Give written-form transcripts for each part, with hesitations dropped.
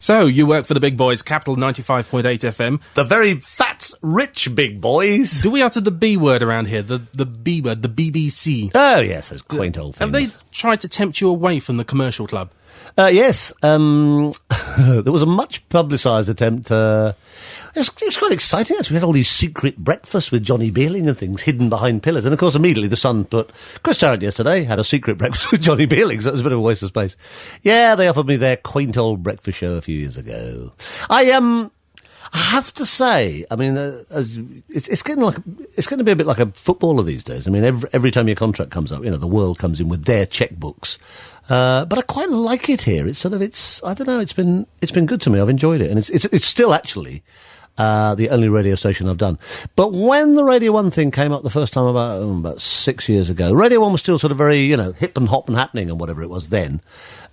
So, you work for the big boys, Capital 95.8 FM. The very fat, rich big boys. Do we utter the B word around here? The B word, the BBC? Oh, yes, those quaint old things. Have they tried to tempt you away from the commercial club? Yes. There was a much publicised attempt. It was quite exciting, actually. We had all these secret breakfasts with Johnny Beerling and things hidden behind pillars. And, of course, immediately the Sun put, Chris Tarrant yesterday had a secret breakfast with Johnny Beerling, so that was a bit of a waste of space. Yeah, they offered me their quaint old breakfast show a few years ago. I have to say, I mean, it's getting to be a bit like a footballer these days. I mean, every time your contract comes up, the world comes in with their checkbooks. But I quite like it here. I don't know, it's been good to me. I've enjoyed it. And it's still actually the only radio station I've done. But when the Radio 1 thing came up the first time about 6 years ago, Radio 1 was still sort of very, hip and hop and happening and whatever it was then.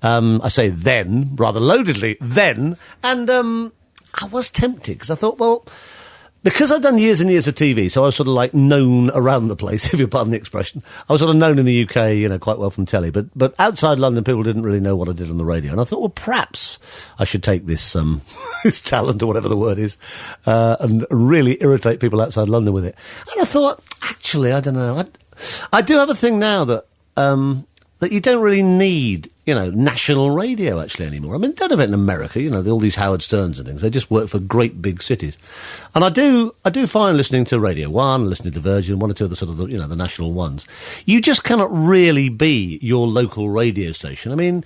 I say then, rather loadedly, then. And I was tempted because I thought, well, because I'd done years and years of TV, so I was sort of like known around the place, if you pardon the expression. I was sort of known in the UK, quite well from telly, but outside London, people didn't really know what I did on the radio. And I thought, well, perhaps I should take this this talent, or whatever the word is, and really irritate people outside London with it. And I thought, actually, I don't know. I do have a thing now that you don't really need, national radio actually anymore. I mean, don't have it in America, all these Howard Sterns and things. They just work for great big cities. And I do find listening to Radio 1, listening to Virgin, one or two of the sort of, the national ones, you just cannot really be your local radio station. I mean,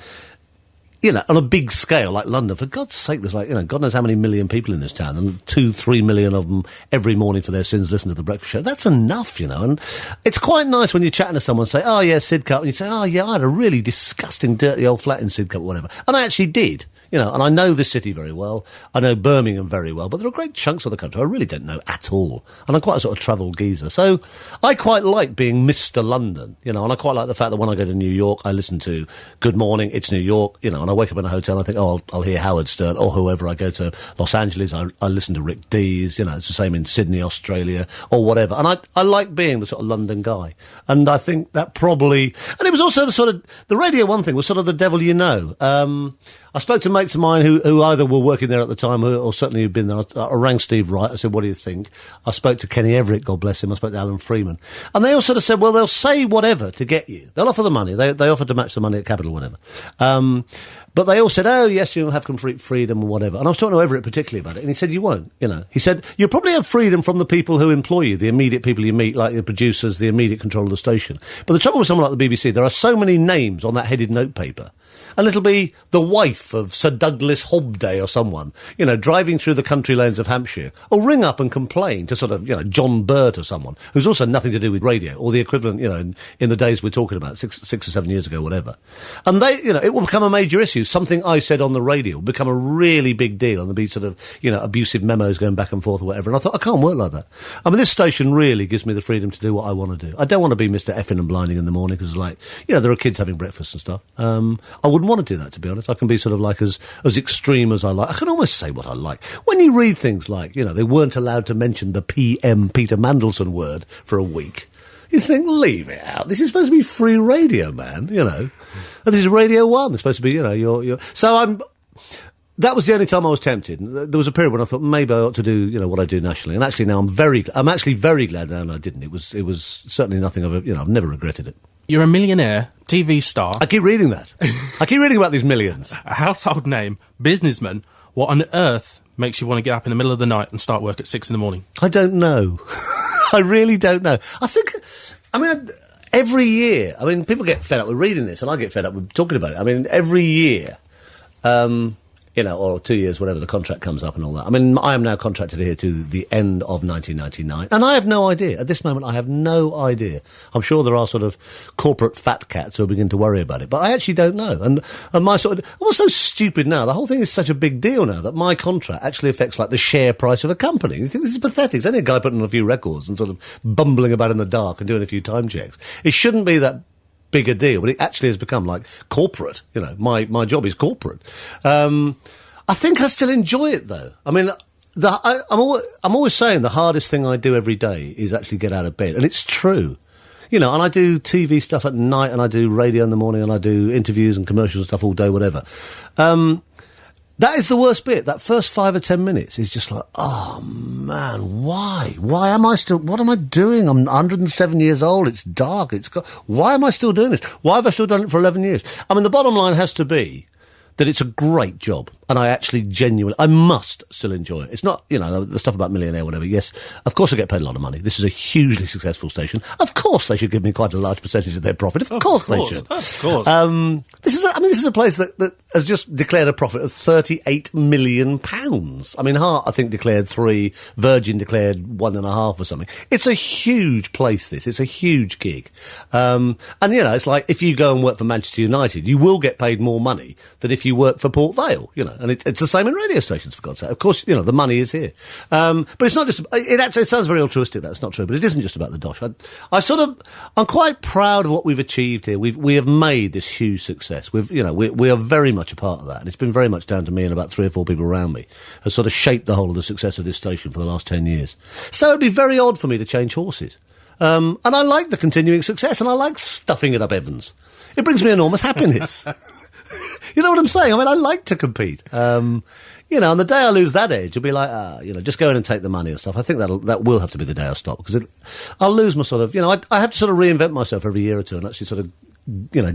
on a big scale like London, for God's sake, there's God knows how many million people in this town, and 2-3 million of them every morning for their sins listen to the breakfast show. That's enough, and it's quite nice when you're chatting to someone, say, oh yeah, Sidcup, and you say, oh yeah, I had a really disgusting, dirty old flat in Sidcup or whatever. And I actually did. And I know this city very well. I know Birmingham very well, but there are great chunks of the country I really don't know at all. And I'm quite a sort of travel geezer. So I quite like being Mr. London, and I quite like the fact that when I go to New York, I listen to Good Morning, It's New York, and I wake up in a hotel and I think, oh, I'll hear Howard Stern or whoever. I go to Los Angeles, I listen to Rick Dees, it's the same in Sydney, Australia, or whatever. And I like being the sort of London guy. And I think that probably, and it was also the Radio 1 thing was sort of the devil you know. I spoke to mates of mine who either were working there at the time or certainly had been there. I rang Steve Wright. I said, what do you think? I spoke to Kenny Everett, God bless him. I spoke to Alan Freeman. And they all sort of said, well, they'll say whatever to get you. They'll offer the money. They offered to match the money at Capital or whatever. But they all said, oh, yes, you'll have complete freedom or whatever. And I was talking to Everett particularly about it. And he said, you won't, He said, you'll probably have freedom from the people who employ you, the immediate people you meet, like the producers, the immediate control of the station. But the trouble with someone like the BBC, there are so many names on that headed notepaper. And it'll be the wife of Sir Douglas Hobday or someone, driving through the country lanes of Hampshire, or ring up and complain to sort of, John Burt or someone, who's also nothing to do with radio, or the equivalent, in the days we're talking about, six or 7 years ago, whatever. And they, it will become a major issue. Something I said on the radio will become a really big deal, and there'll be sort of, abusive memos going back and forth or whatever. And I thought, I can't work like that. I mean, this station really gives me the freedom to do what I want to do. I don't want to be Mr. Effing and Blinding in the morning, because there are kids having breakfast and stuff. I wouldn't want to do that, to be honest. I can be sort of like as extreme as I like. I can almost say what I like. When you read things like, they weren't allowed to mention the PM Peter Mandelson word for a week, you think, leave it out. This is supposed to be free radio, man, And this is Radio 1. It's supposed to be, you're... So that was the only time I was tempted. There was a period when I thought maybe I ought to do, what I do nationally. And actually now I'm actually very glad now I didn't. It was certainly nothing of a, I've never regretted it. You're a millionaire, TV star. I keep reading that. I keep reading about these millions. A household name, businessman. What on earth makes you want to get up in the middle of the night and start work at 6 a.m? I don't know. I really don't know. Every year, people get fed up with reading this, and I get fed up with talking about it. Every year, or 2 years, whatever the contract comes up and all that. I am now contracted here to the end of 1999, and I have no idea. At this moment, I have no idea. I'm sure there are sort of corporate fat cats who begin to worry about it, but I actually don't know. And my sort of... What's so stupid now? The whole thing is such a big deal now that my contract actually affects, the share price of a company. You think this is pathetic? It's only a guy putting on a few records and sort of bumbling about in the dark and doing a few time checks. It shouldn't be that big a deal, but it actually has become corporate. My job is corporate. I think I still enjoy it though. I'm always saying the hardest thing I do every day is actually get out of bed, and it's true. And I do TV stuff at night, and I do radio in the morning, and I do interviews and commercials and stuff all day, whatever. That is the worst bit. That first 5 or 10 minutes is just like, oh man, why? Why am I still, what am I doing? I'm 107 years old. It's dark. Why am I still doing this? Why have I still done it for 11 years? I mean, the bottom line has to be that it's a great job, and I actually I must still enjoy it. It's not, the stuff about millionaire, whatever. Yes, of course I get paid a lot of money. This is a hugely successful station. Of course they should give me quite a large percentage of their profit. Of course they should. Of course. This is a place that has just declared a profit of £38 million. I mean, Hart, I think, declared 3, Virgin declared 1.5 or something. It's a huge place, this. It's a huge gig. And, it's like if you go and work for Manchester United, you will get paid more money than if you work for Port Vale, and it's the same in radio stations, for God's sake. Of course, the money is here. But it's not just, it sounds very altruistic, that's not true, but it isn't just about the dosh. I'm quite proud of what we've achieved here. We have made this huge success. We are very much a part of that, and it's been very much down to me and about 3 or 4 people around me, has sort of shaped the whole of the success of this station for the last 10 years. So it'd be very odd for me to change horses. And I like the continuing success, and I like stuffing it up Evans. It brings me enormous happiness. You know what I'm saying? I mean, I like to compete. On the day I lose that edge, you'll be like, just go in and take the money and stuff. I think that will have to be the day I stop, because I'll lose my sort of, I have to sort of reinvent myself every year or two and actually sort of,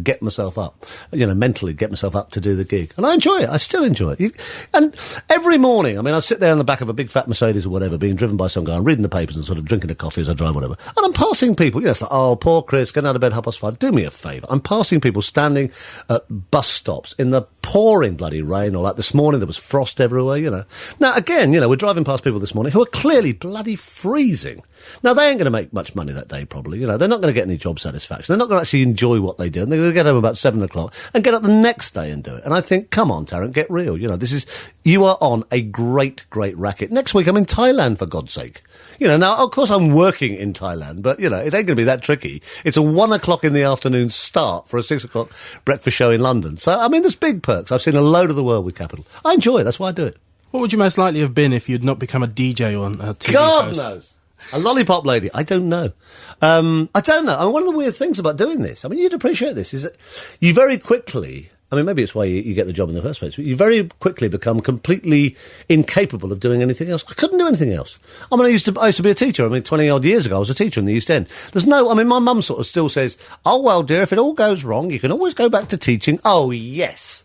get myself up, mentally get myself up to do the gig. And I enjoy it. I still enjoy it. And every morning, I mean, I sit there in the back of a big fat Mercedes or whatever, being driven by some guy, I'm reading the papers and sort of drinking a coffee as I drive, whatever. And I'm passing people, it's like, oh, poor Chris, getting out of bed 5:30. Do me a favour. I'm passing people standing at bus stops in the pouring bloody rain, or like this morning there was frost everywhere, Now, again, we're driving past people this morning who are clearly bloody freezing. Now, they ain't going to make much money that day, probably. They're not going to get any job satisfaction. They're not going to actually enjoy what they do. And they're going to get home about 7 o'clock and get up the next day and do it. And I think, come on, Tarrant, get real. You are on a great, great racket. Next week, I'm in Thailand, for God's sake. Now, of course, I'm working in Thailand, but, it ain't going to be that tricky. It's a 1 o'clock in the afternoon start for a 6 o'clock breakfast show in London. So, I mean, there's big perks. I've seen a load of the world with Capital. I enjoy it. That's why I do it. What would you most likely have been if you'd not become a DJ on a TV God host? knows. A lollipop lady. I don't know. I don't know. I mean, one of the weird things about doing this, I mean, you'd appreciate this, is that you very quickly, I mean, maybe it's why you get the job in the first place, but you very quickly become completely incapable of doing anything else. I couldn't do anything else. I mean, I used to be a teacher. I mean, 20-odd years ago, I was a teacher in the East End. My mum sort of still says, oh, well, dear, if it all goes wrong, you can always go back to teaching. Oh, yes.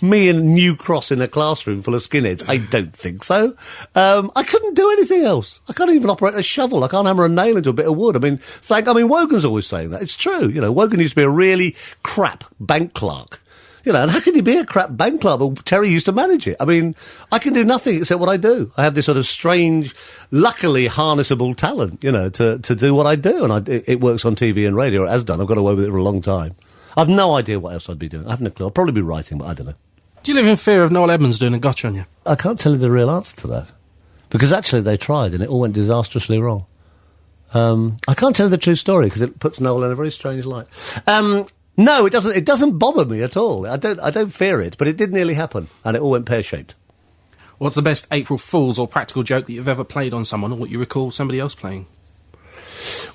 Me and New Cross in a classroom full of skinheads. I don't think so. I couldn't do anything else. I can't even operate a shovel. I can't hammer a nail into a bit of wood. I mean, Wogan's always saying that. It's true. Wogan used to be a really crap bank clerk. And how can you be a crap bank clerk? But Terry used to manage it. I mean, I can do nothing except what I do. I have this sort of strange, luckily harnessable talent, to do what I do. And it works on TV and radio. It has done. I've got away with it for a long time. I've no idea what else I'd be doing. I haven't a clue. I'll probably be writing, but I don't know. Do you live in fear of Noel Edmonds doing a gotcha on you? I can't tell you the real answer to that. Because actually they tried and it all went disastrously wrong. I can't tell you the true story because it puts Noel in a very strange light. No, it doesn't. It doesn't bother me at all. I don't fear it, but it did nearly happen and it all went pear-shaped. What's the best April Fool's or practical joke that you've ever played on someone, or what you recall somebody else playing?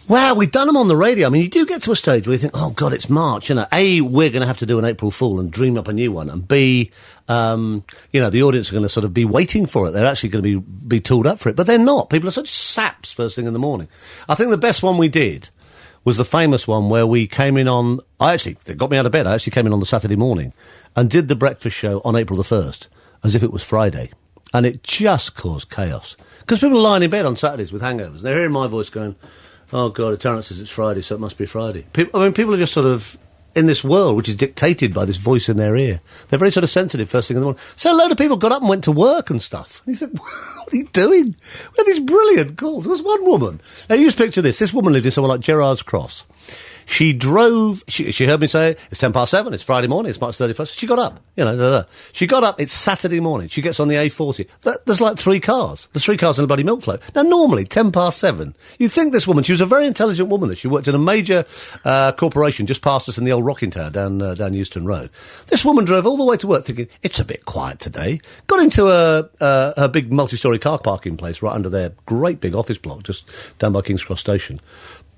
Well, we've done them on the radio. I mean, you do get to a stage where you think, oh, God, it's March. A, we're going to have to do an April Fool and dream up a new one. And B, the audience are going to sort of be waiting for it. They're actually going to be tooled up for it. But they're not. People are such saps first thing in the morning. I think the best one we did was the famous one where we came in on... They got me out of bed. I actually came in on the Saturday morning and did the breakfast show on April the 1st as if it was Friday. And it just caused chaos. Because people are lying in bed on Saturdays with hangovers. They're hearing my voice going... Oh, God, Tarrant says it's Friday, so it must be Friday. People are just sort of in this world which is dictated by this voice in their ear. They're very sort of sensitive first thing in the morning. So a load of people got up and went to work and stuff. And you think, what are you doing? We had these brilliant calls. There was one woman. Now, you just picture this. This woman lived in somewhere like Gerrard's Cross. She drove, she heard me say, it's 7:10, it's Friday morning, it's March 31st. She got up, She got up, it's Saturday morning. She gets on the A40. There's like 3 cars. There's 3 cars in a bloody milk float. Now, normally, 7:10, you'd think this woman, she was a very intelligent woman, that she worked in a major corporation just past us in the old rocking tower down Euston Road. This woman drove all the way to work thinking, it's a bit quiet today. Got into a big multi-storey car parking place right under their great big office block, just down by King's Cross Station.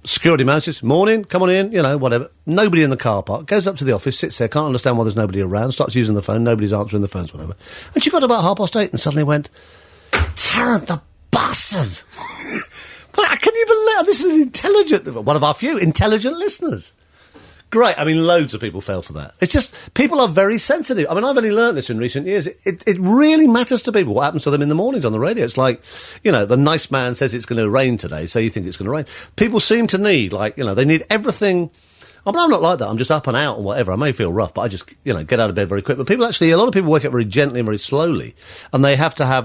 security man says, morning, come on in, whatever. Nobody in the car park. Goes up to the office, sits there, can't understand why there's nobody around, starts using the phone, nobody's answering the phones, whatever. And she got about 8:30 and suddenly went, Tarrant, the bastard! Can you believe this is an intelligent, one of our few intelligent listeners. Great. I mean, loads of people fell for that. It's just, people are very sensitive. I mean, I've only learned this in recent years. It really matters to people what happens to them in the mornings on the radio. It's like, the nice man says it's going to rain today, so you think it's going to rain. People seem to need, they need everything. I mean, I'm not like that. I'm just up and out and whatever. I may feel rough, but I just, get out of bed very quick. But a lot of people wake up very gently and very slowly. And they have to have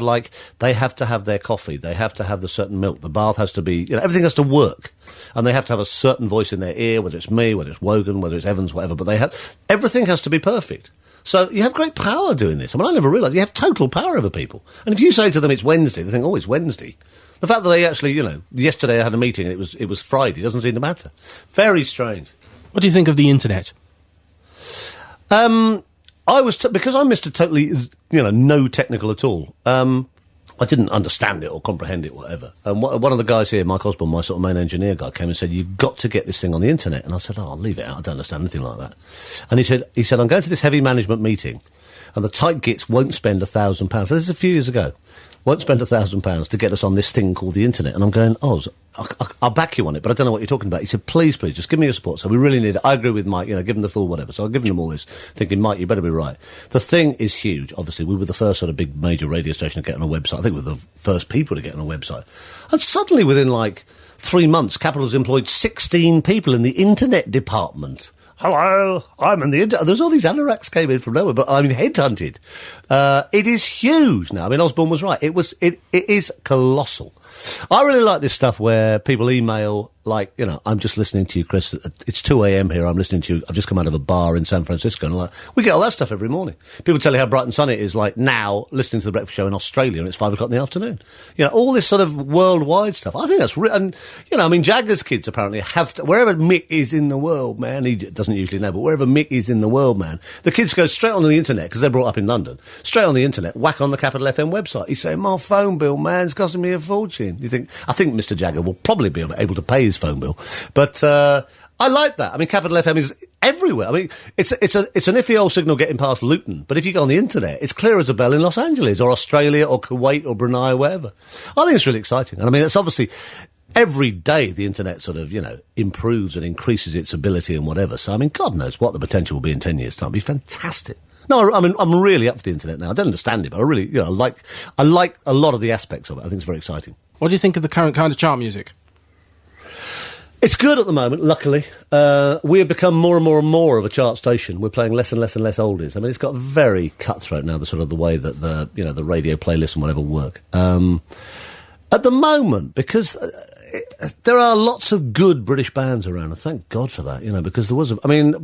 their coffee. They have to have the certain milk. The bath has to be, everything has to work. And they have to have a certain voice in their ear, whether it's me, whether it's Wogan, whether it's Evans, whatever. But everything has to be perfect. So you have great power doing this. I mean, I never realised you have total power over people. And if you say to them it's Wednesday, they think, oh, it's Wednesday. The fact that they actually, yesterday I had a meeting and it was Friday doesn't seem to matter. Very strange. What do you think of the internet? Because I'm Mr. Totally, no technical at all. I didn't understand it or comprehend it, whatever. And one of the guys here, Mike Osborne, my sort of main engineer guy, came and said, "You've got to get this thing on the internet." And I said, "I'll leave it out. I don't understand anything like that." And he said, "I'm going to this heavy management meeting, and the tight gits won't spend £1,000. This is a few years ago. Won't spend £1,000 to get us on this thing called the internet." And I'm going, Oz, I'll back you on it, but I don't know what you're talking about. He said, please, just give me your support. So we really need it. I agree with Mike, give him the full whatever. So I've given him all this, thinking, Mike, you better be right. The thing is huge. Obviously, we were the first sort of big major radio station to get on a website. I think we were the first people to get on a website. And suddenly, within 3 months, Capital's employed 16 people in the internet department. Hello, I'm in the internet. There's all these anoraks came in from nowhere, but I'm headhunted. It is huge now. I mean, Osborne was right. It is colossal. I really like this stuff where people email, I'm just listening to you, Chris. It's 2 a.m. here. I'm listening to you. I've just come out of a bar in San Francisco. And we get all that stuff every morning. People tell you how bright and sunny it is, now, listening to the breakfast show in Australia, and it's 5 o'clock in the afternoon. All this sort of worldwide stuff. I think that's and Jagger's kids apparently have to, wherever Mick is in the world, man, he doesn't usually know, but wherever Mick is in the world, man, the kids go straight onto the internet, because they're brought up in London, straight on the internet, whack on the Capital FM website. He's saying, my phone bill, man, it's costing me a fortune. I think Mr. Jagger will probably be able to pay his phone bill. But I like that. I mean, Capital FM is everywhere. I mean, it's an iffy old signal getting past Luton, but if you go on the internet, it's clear as a bell in Los Angeles or Australia or Kuwait or Brunei or wherever. I think it's really exciting. And I mean, it's obviously every day the internet sort of, improves and increases its ability and whatever. So, I mean, God knows what the potential will be in 10 years' time. It'll be fantastic. No, I mean, I'm really up for the internet now. I don't understand it, but I really, I like a lot of the aspects of it. I think it's very exciting. What do you think of the current kind of chart music? It's good at the moment, luckily. We have become more and more and more of a chart station. We're playing less and less and less oldies. I mean, it's got very cutthroat now, the way that the radio playlists and whatever work. At the moment, because there are lots of good British bands around, and thank God for that, because there was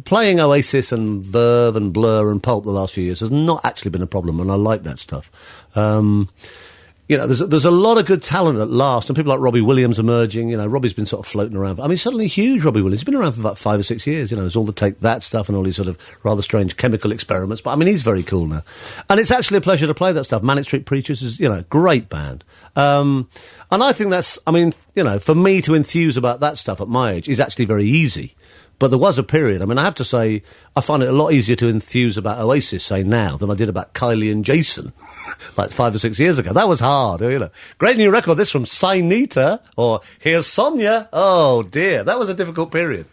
playing Oasis and Verve and Blur and Pulp the last few years has not actually been a problem, and I like that stuff. There's a lot of good talent at last, and people like Robbie Williams emerging. Robbie's been sort of floating around. I mean, suddenly huge Robbie Williams. He's been around for about 5 or 6 years. There's all the Take That stuff and all these sort of rather strange chemical experiments. But I mean, he's very cool now. And it's actually a pleasure to play that stuff. Manic Street Preachers is, great band. And I think that's, for me to enthuse about that stuff at my age is actually very easy. But there was a period, I have to say, I find it a lot easier to enthuse about Oasis, say, now, than I did about Kylie and Jason, 5 or 6 years ago. That was hard, Great new record, this from Sainita, or Here's Sonia. Oh, dear, that was a difficult period.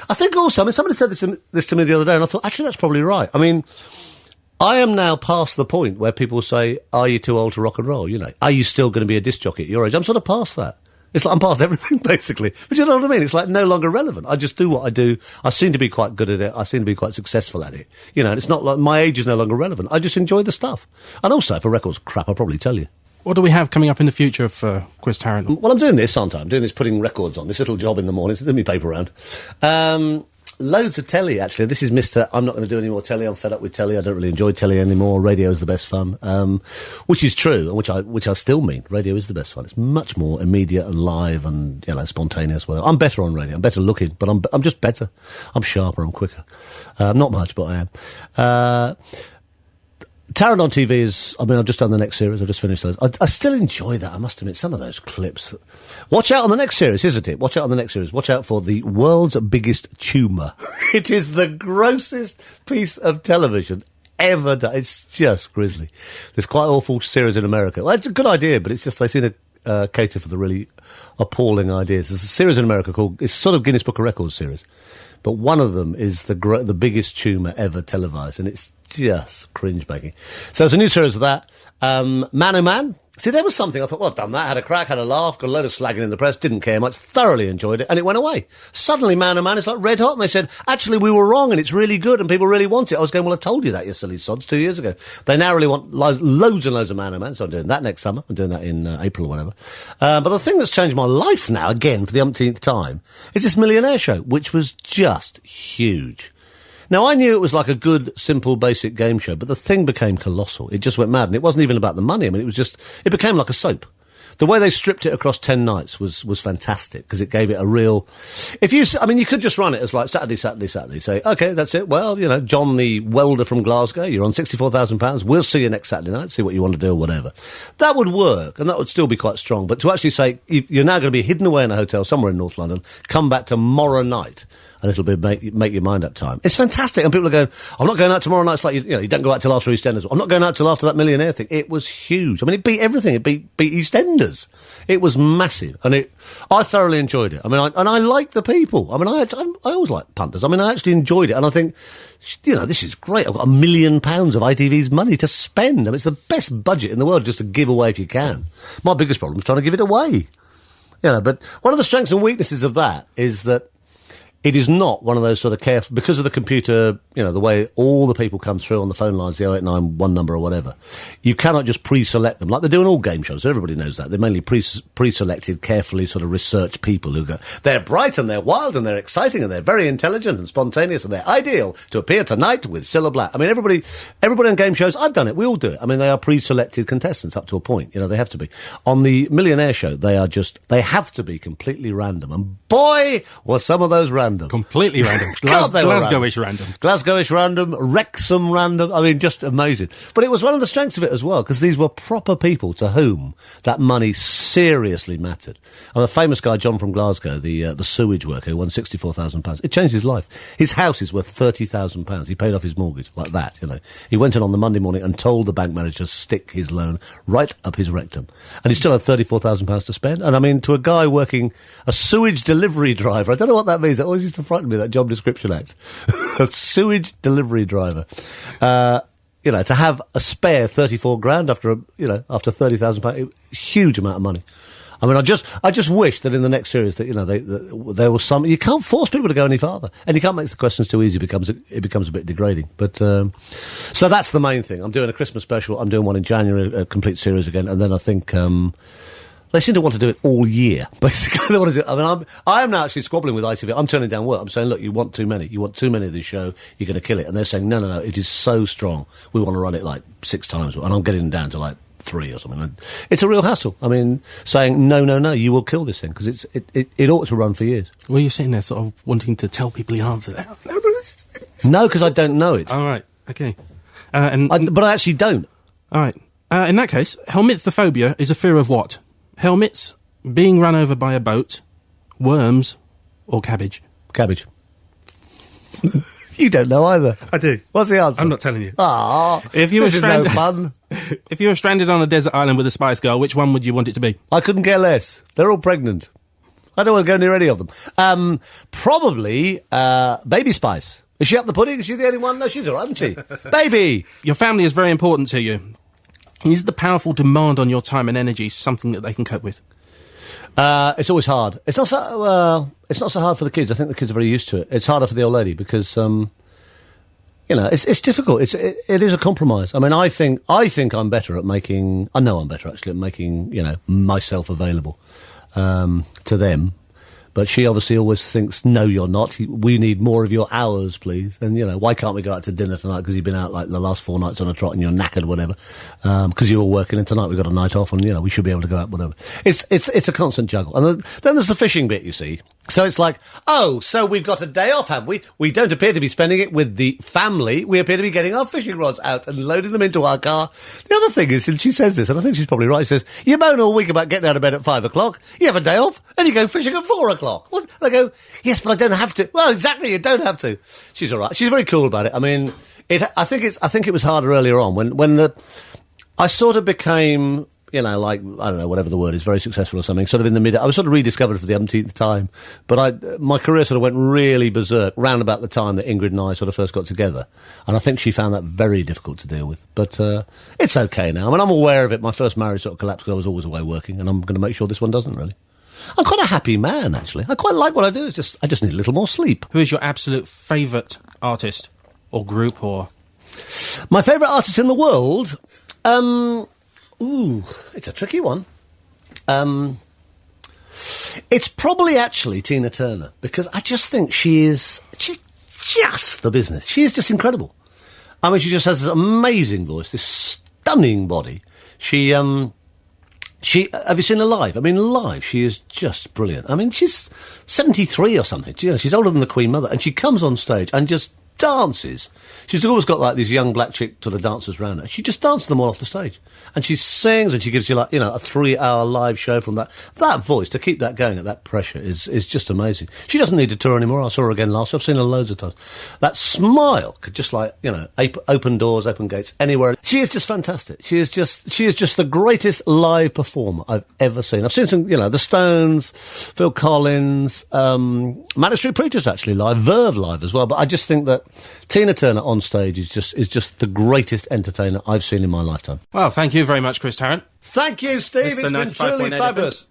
I think also, somebody said this to me the other day, and I thought, actually, that's probably right. I am now past the point where people say, are you too old to rock and roll, Are you still going to be a disc jockey at your age? I'm sort of past that. It's like I'm past everything, basically. But you know what I mean? It's like no longer relevant. I just do what I do. I seem to be quite good at it. I seem to be quite successful at it. And it's not like my age is no longer relevant. I just enjoy the stuff. And also, if a record's crap, I'll probably tell you. What do we have coming up in the future for Chris Tarrant? Well, I'm doing this, aren't I? I'm doing this, putting records on, this little job in the morning. Send me paper around. Loads of telly, actually. This is Mr. I'm not going to do any more telly. I'm fed up with telly. I don't really enjoy telly anymore. Radio is the best fun, which is true, and which I still mean. Radio is the best fun. It's much more immediate and live and spontaneous. Well, I'm better on radio. I'm better looking, but I'm just better. I'm sharper. I'm quicker. Not much, but I am. Tarrant on TV is, I mean, I've just done the next series, I've just finished those. I still enjoy that, I must admit, some of those clips. Watch out on the next series, here's a tip. Watch out on the next series. Watch out for the world's biggest tumour. It is the grossest piece of television ever done. It's just grisly. There's quite awful series in America. Well, it's a good idea, but it's just they seem to cater for the really appalling ideas. There's a series in America called, it's sort of Guinness Book of Records series, but one of them is the biggest tumour ever televised, and it's just cringe-making. So there's a new series of that. Man oh Man. See, there was something I thought, well, I've done that, had a crack, had a laugh, got a load of slagging in the press, didn't care much, thoroughly enjoyed it, and it went away. Suddenly, Man oh Man is like red hot, and they said, actually, we were wrong, and it's really good, and people really want it. I was going, well, I told you that, you silly sods, 2 years ago. They now really want loads and loads of Man oh Man, so I'm doing that next summer. I'm doing that in April or whatever. But the thing that's changed my life now, again, for the umpteenth time, is this Millionaire Show, which was just huge. Now, I knew it was like a good, simple, basic game show, but the thing became colossal. It just went mad, and it wasn't even about the money. I mean, it became like a soap. The way they stripped it across 10 nights was fantastic, because it gave it a real... you could just run it as like Saturday. Say, OK, that's it. Well, you know, John the welder from Glasgow, you're on £64,000. We'll see you next Saturday night, see what you want to do or whatever. That would work, and that would still be quite strong. But to actually say, you're now going to be hidden away in a hotel somewhere in North London, come back tomorrow night, and it'll be make your mind up time. It's fantastic. And people are going, I'm not going out tomorrow night. It's like, you don't go out till after EastEnders. I'm not going out till after that Millionaire thing. It was huge. I mean, it beat everything. It beat EastEnders. It was massive. And I thoroughly enjoyed it. I mean, I like the people. I mean, I always like punters. I mean, I actually enjoyed it. And I think, this is great. I've got £1 million of ITV's money to spend. I mean, it's the best budget in the world just to give away if you can. My biggest problem is trying to give it away. But one of the strengths and weaknesses of that is that it is not one of those sort of careful, because of the computer, the way all the people come through on the phone lines, the 0891 number or whatever, you cannot just pre-select them, like they do in all game shows. Everybody knows that. They're mainly pre-selected, carefully sort of researched people who go, they're bright and they're wild and they're exciting and they're very intelligent and spontaneous and they're ideal to appear tonight with Cilla Black. I mean, everybody on game shows, I've done it, we all do it. I mean, they are pre-selected contestants up to a point. They have to be. On the Millionaire Show, they have to be completely random. And boy, were some of those random. Completely random. Glasgowish random. Glasgowish random, Wrexham random. I mean, just amazing. But it was one of the strengths of it as well, because these were proper people to whom that money seriously mattered. I'm a famous guy, John from Glasgow, the sewage worker who won £64,000. It changed his life. His house is worth £30,000. He paid off his mortgage like that, He went in on the Monday morning and told the bank manager to stick his loan right up his rectum. And he still had £34,000 to spend. And I mean, to a guy working a sewage delivery driver, I don't know what that means. It always used to frighten me, that job description act. A sewage delivery driver. To have a spare 34 grand after £30,000, huge amount of money. I mean, I just wish that in the next series that there was some. You can't force people to go any farther, and you can't make the questions too easy. It becomes a bit degrading. But so that's the main thing. I'm doing a Christmas special. I'm doing one in January, a complete series again, and then I think. They seem to want to do it all year, basically. They want to do. I mean, I am now actually squabbling with ITV. I'm turning down work. I'm saying, look, you want too many. You want too many of this show. You're going to kill it. And they're saying, no. It is so strong. We want to run it like 6 times, and I'm getting them down to like 3 or something. It's a real hassle. I mean, saying no, you will kill this thing, because it ought to run for years. Well, you're sitting there sort of wanting to tell people the answer there. No, because I don't know it. All right, okay. But I actually don't. All right. In that case, helminthophobia is a fear of what? Helmets, being run over by a boat, worms, or cabbage? Cabbage. You don't know either. I do. What's the answer? I'm not telling you. If you were stranded, no fun. If you were stranded on a desert island with a Spice Girl, which one would you want it to be? I couldn't care less. They're all pregnant. I don't want to go near any of them. Probably Baby Spice. Is she up the pudding? Is she the only one? No, she's all right, isn't she? Baby! Your family is very important to you. Is the powerful demand on your time and energy something that they can cope with? It's always hard. It's not so hard for the kids. I think the kids are very used to it. It's harder for the old lady because, it's difficult. It is a compromise. I mean, I think I'm better at making. I know I'm better actually at making myself available to them. But she obviously always thinks, no, you're not. We need more of your hours, please. And, why can't we go out to dinner tonight? Because you've been out like the last 4 nights on a trot and you're knackered or whatever. Because you were working and tonight we've got a night off and, we should be able to go out, whatever. It's a constant juggle. And then there's the fishing bit, you see. So it's like, oh, so we've got a day off, have we? We don't appear to be spending it with the family. We appear to be getting our fishing rods out and loading them into our car. The other thing is, and she says this, and I think she's probably right, she says, you moan all week about getting out of bed at 5 o'clock, you have a day off, and you go fishing at 4 o'clock. What? I go, yes, but I don't have to. Well, exactly, you don't have to. She's all right. She's very cool about it. I mean, I think it was harder earlier on when I sort of became, you know, like, I don't know, whatever the word is, very successful or something, sort of in the mid, I was sort of rediscovered for the umpteenth time, but my career sort of went really berserk round about the time that Ingrid and I sort of first got together, and I think she found that very difficult to deal with, but it's okay now. I mean, I'm aware of it. My first marriage sort of collapsed because I was always away working, and I'm going to make sure this one doesn't, really. I'm quite a happy man, actually. I quite like what I do. It's I just need a little more sleep. Who is your absolute favourite artist or group or... My favourite artist in the world? It's a tricky one. It's probably actually Tina Turner, because I just think she's just the business. She is just incredible. I mean, she just has this amazing voice, this stunning body. She have you seen her live? I mean, live, she is just brilliant. I mean, she's 73 or something. You know, she's older than the Queen Mother, and she comes on stage and just dances. She's always got like these young black chick sort of dancers around her. She just dances them all off the stage, and she sings, and she gives you, like, you know, a 3-hour live show from that voice. To keep that going at that pressure is just amazing. She doesn't need to tour anymore. I saw her again last year. I've seen her loads of times. That smile could just, like, you know, open doors, open gates anywhere. She is just fantastic. She is just the greatest live performer I've ever seen. I've seen some, you know, the Stones, Phil Collins, Manic Street Preachers actually live, Verve live as well. But I just think that Tina Turner on stage is just the greatest entertainer I've seen in my lifetime. Well, thank you very much, Chris Tarrant. Thank you, Steve. Mr. It's been truly fabulous.